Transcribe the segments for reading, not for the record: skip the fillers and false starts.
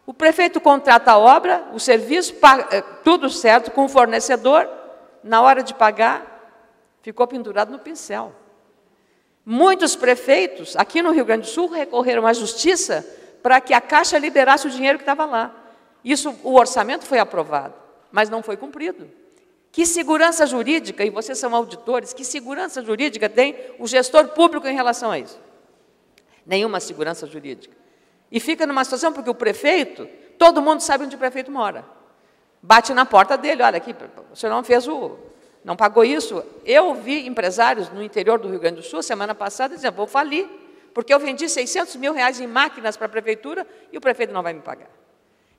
O prefeito contrata a obra, o serviço, tudo certo, com o fornecedor, na hora de pagar, ficou pendurado no pincel. Muitos prefeitos, aqui no Rio Grande do Sul, recorreram à justiça para que a Caixa liberasse o dinheiro que estava lá. Isso, o orçamento foi aprovado, mas não foi cumprido. Que segurança jurídica, e vocês são auditores, que segurança jurídica tem o gestor público em relação a isso? Nenhuma segurança jurídica. E fica numa situação porque o prefeito, todo mundo sabe onde o prefeito mora. Bate na porta dele, olha aqui, o senhor não fez não pagou isso. Eu vi empresários no interior do Rio Grande do Sul, semana passada, dizendo, vou falir, porque eu vendi 600 mil reais em máquinas para a prefeitura e o prefeito não vai me pagar.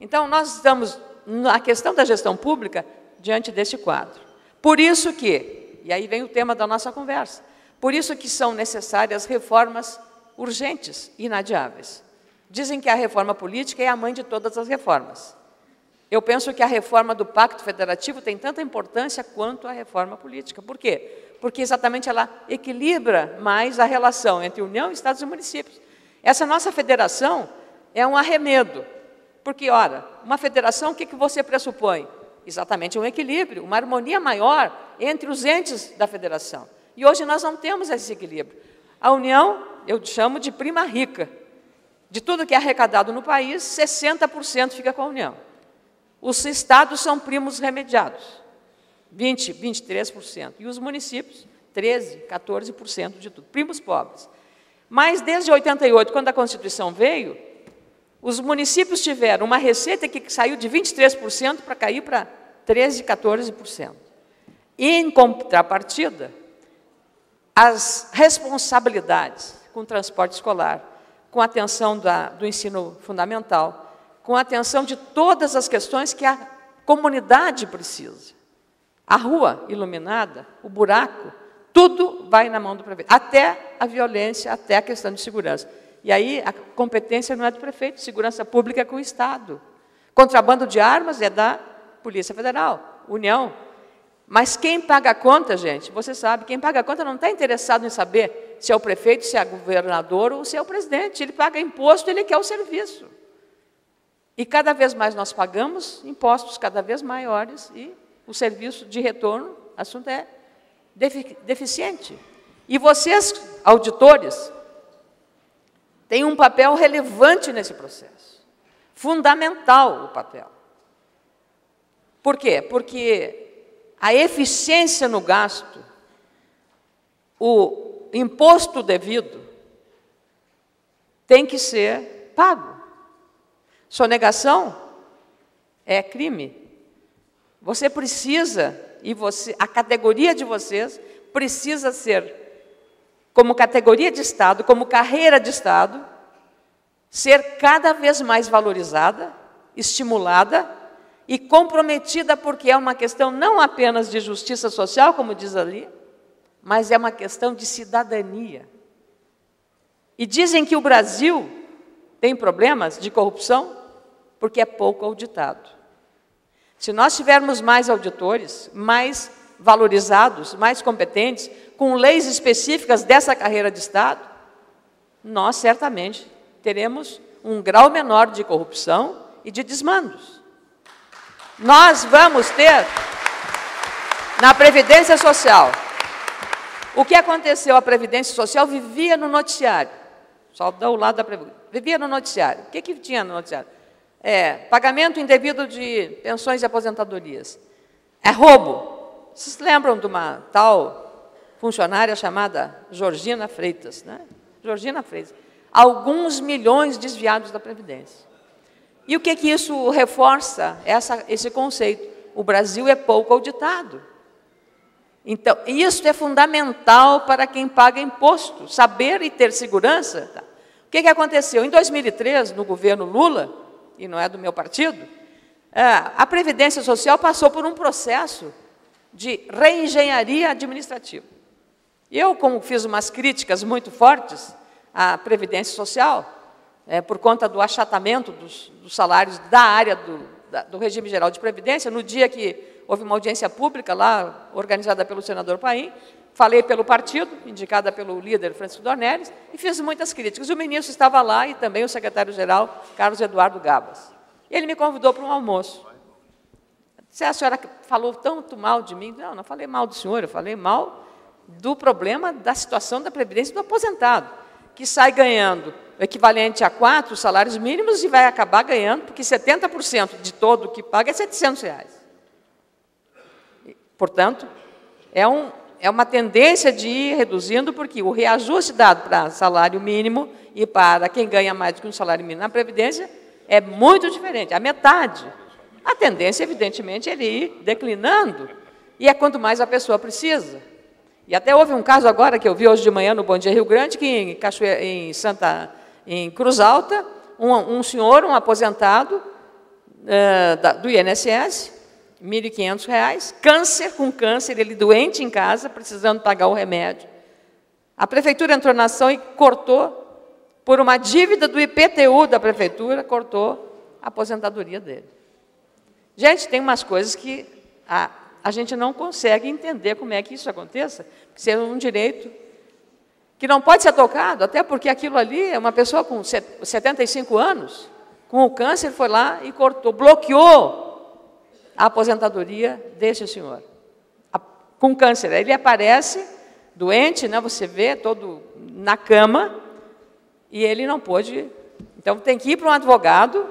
Então, nós estamos, na questão da gestão pública, diante deste quadro. Por isso que, e aí vem o tema da nossa conversa, por isso que são necessárias reformas urgentes e inadiáveis. Dizem que a reforma política é a mãe de todas as reformas. Eu penso que a reforma do Pacto Federativo tem tanta importância quanto a reforma política. Por quê? Porque exatamente ela equilibra mais a relação entre União, Estados e municípios. Essa nossa federação é um arremedo. Porque, ora, uma federação, o que você pressupõe? Exatamente um equilíbrio, uma harmonia maior entre os entes da federação. E hoje nós não temos esse equilíbrio. A União, eu chamo de prima rica. De tudo que é arrecadado no país, 60% fica com a União. Os estados são primos remediados, 20%, 23%. E os municípios, 13%, 14% de tudo, primos pobres. Mas, desde 88, quando a Constituição veio, os municípios tiveram uma receita que saiu de 23% para cair para 13%, 14%. E, em contrapartida, as responsabilidades com o transporte escolar, com a atenção do ensino fundamental, com a atenção de todas as questões que a comunidade precisa. A rua iluminada, o buraco, tudo vai na mão do prefeito, até a violência, até a questão de segurança. E aí a competência não é do prefeito, segurança pública é com o Estado. Contrabando de armas é da Polícia Federal, União. Mas quem paga a conta, gente, você sabe, quem paga a conta não está interessado em saber se é o prefeito, se é o governador ou se é o presidente. Ele paga imposto, ele quer o serviço. E cada vez mais nós pagamos impostos cada vez maiores e o serviço de retorno, o assunto é deficiente. E vocês, auditores, têm um papel relevante nesse processo. Fundamental o papel. Por quê? Porque a eficiência no gasto, o imposto devido, tem que ser pago. Sonegação é crime. Você precisa, a categoria de vocês precisa ser, como categoria de Estado, como carreira de Estado, ser cada vez mais valorizada, estimulada e comprometida, porque é uma questão não apenas de justiça social, como diz ali, mas é uma questão de cidadania. E dizem que o Brasil tem problemas de corrupção porque é pouco auditado. Se nós tivermos mais auditores, mais valorizados, mais competentes, com leis específicas dessa carreira de Estado, nós certamente teremos um grau menor de corrupção e de desmandos. Nós vamos ter, na Previdência Social, o que aconteceu? A Previdência Social vivia no noticiário, só dá o lado da Previdência, vivia no noticiário. O que tinha no noticiário? Pagamento indevido de pensões e aposentadorias. É roubo. Vocês lembram de uma tal funcionária chamada Georgina Freitas, né? Georgina Freitas. Alguns milhões desviados da Previdência. E o que isso reforça? Esse conceito. O Brasil é pouco auditado. Então, isso é fundamental para quem paga imposto, saber e ter segurança. Tá? O que aconteceu? Em 2003, no governo Lula, e não é do meu partido, a Previdência Social passou por um processo de reengenharia administrativa. Eu, como fiz umas críticas muito fortes à Previdência Social, por conta do achatamento dos salários da área do regime geral de Previdência, no dia que houve uma audiência pública lá, organizada pelo senador Paim, falei pelo partido, indicada pelo líder Francisco Dornelles, e fiz muitas críticas. O ministro estava lá e também o secretário-geral, Carlos Eduardo Gabas. Ele me convidou para um almoço. Se a senhora falou tanto mal de mim, não, não falei mal do senhor, eu falei mal do problema da situação da Previdência do aposentado, que sai ganhando o equivalente a 4 salários mínimos e vai acabar ganhando, porque 70% de todo o que paga é R$700. Portanto, é uma tendência de ir reduzindo, porque o reajuste dado para salário mínimo e para quem ganha mais do que um salário mínimo na Previdência é muito diferente, a metade. A tendência, evidentemente, é ele ir declinando, e é quanto mais a pessoa precisa. E até houve um caso agora, que eu vi hoje de manhã no Bom Dia Rio Grande, que em Cruz Alta, um senhor, um aposentado do INSS, R$ 1.500, com câncer, ele doente em casa, precisando pagar o remédio. A prefeitura entrou na ação e cortou, por uma dívida do IPTU da prefeitura, cortou a aposentadoria dele. Gente, tem umas coisas que a gente não consegue entender como é que isso aconteça, porque é um direito que não pode ser tocado, até porque aquilo ali é uma pessoa com 75 anos, com o câncer, foi lá e cortou, bloqueou a aposentadoria desse senhor, com câncer. Ele aparece doente, né, você vê, todo na cama, e ele não pôde. Então, tem que ir para um advogado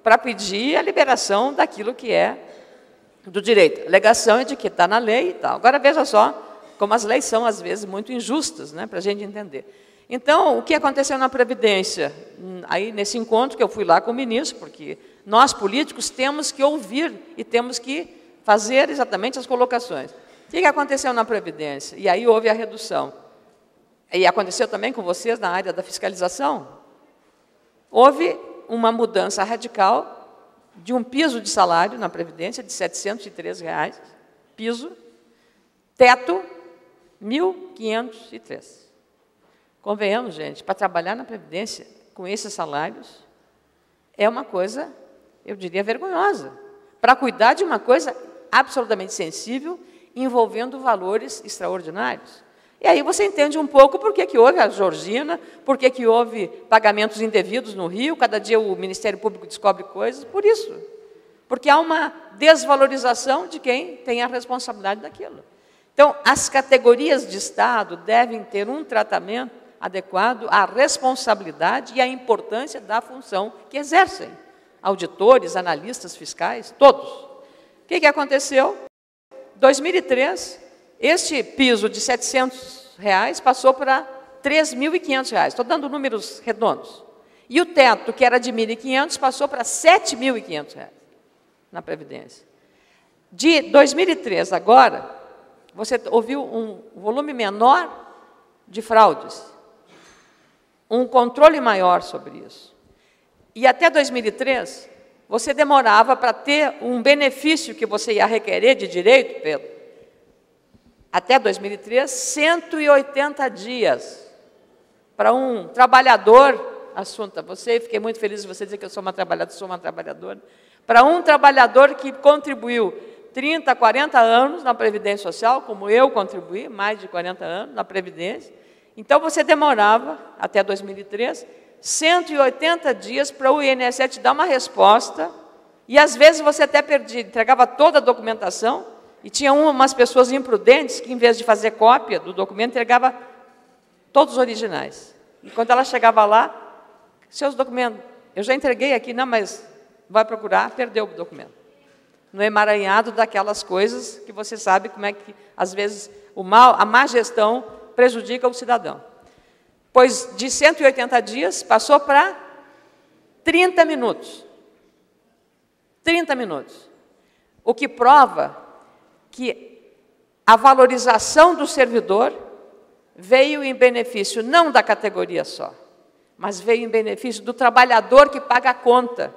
para pedir a liberação daquilo que é do direito. A alegação é de que está na lei e tal. Agora, veja só como as leis são, às vezes, muito injustas, né, para a gente entender. Então, o que aconteceu na Previdência? Aí, nesse encontro que eu fui lá com o ministro, porque nós, políticos, temos que ouvir e temos que fazer exatamente as colocações. O que aconteceu na Previdência? E aí houve a redução. E aconteceu também com vocês na área da fiscalização. Houve uma mudança radical de um piso de salário na Previdência de R$ 703, piso, teto, R$ 1.503. Convenhamos, gente, para trabalhar na Previdência com esses salários é uma coisa, eu diria, vergonhosa. Para cuidar de uma coisa absolutamente sensível, envolvendo valores extraordinários. E aí você entende um pouco por que houve a Georgina, por que houve pagamentos indevidos no Rio, cada dia o Ministério Público descobre coisas, por isso. Porque há uma desvalorização de quem tem a responsabilidade daquilo. Então, as categorias de Estado devem ter um tratamento adequado à responsabilidade e à importância da função que exercem. Auditores, analistas fiscais, todos. O que aconteceu? Em 2003, este piso de R$ 700 passou para R$ 3.500. Estou dando números redondos. E o teto, que era de R$ 1.500, passou para R$ 7.500 na Previdência. De 2003 agora, você ouviu um volume menor de fraudes, um controle maior sobre isso. E até 2003, você demorava para ter um benefício que você ia requerer de direito, Pedro, até 2003, 180 dias para um trabalhador, Assunta, fiquei muito feliz de você dizer que eu sou uma trabalhadora, para um trabalhador que contribuiu 30, 40 anos na Previdência Social, como eu contribuí, mais de 40 anos na Previdência. Então, você demorava, até 2003, 180 dias para o INSS te dar uma resposta, e às vezes você até entregava toda a documentação, e tinha umas pessoas imprudentes que, em vez de fazer cópia do documento, entregava todos os originais. E quando ela chegava lá, seus documentos, eu já entreguei aqui, não, mas vai procurar, perdeu o documento. No emaranhado daquelas coisas que você sabe como é que, às vezes, a má gestão prejudica o cidadão. Pois, de 180 dias, passou para 30 minutos. 30 minutos. O que prova que a valorização do servidor veio em benefício não da categoria só, mas veio em benefício do trabalhador que paga a conta.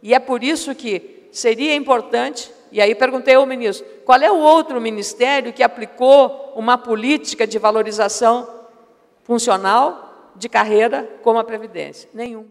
E é por isso que seria importante, e aí perguntei ao ministro, qual é o outro ministério que aplicou uma política de valorização funcional de carreira como a Previdência? Nenhum.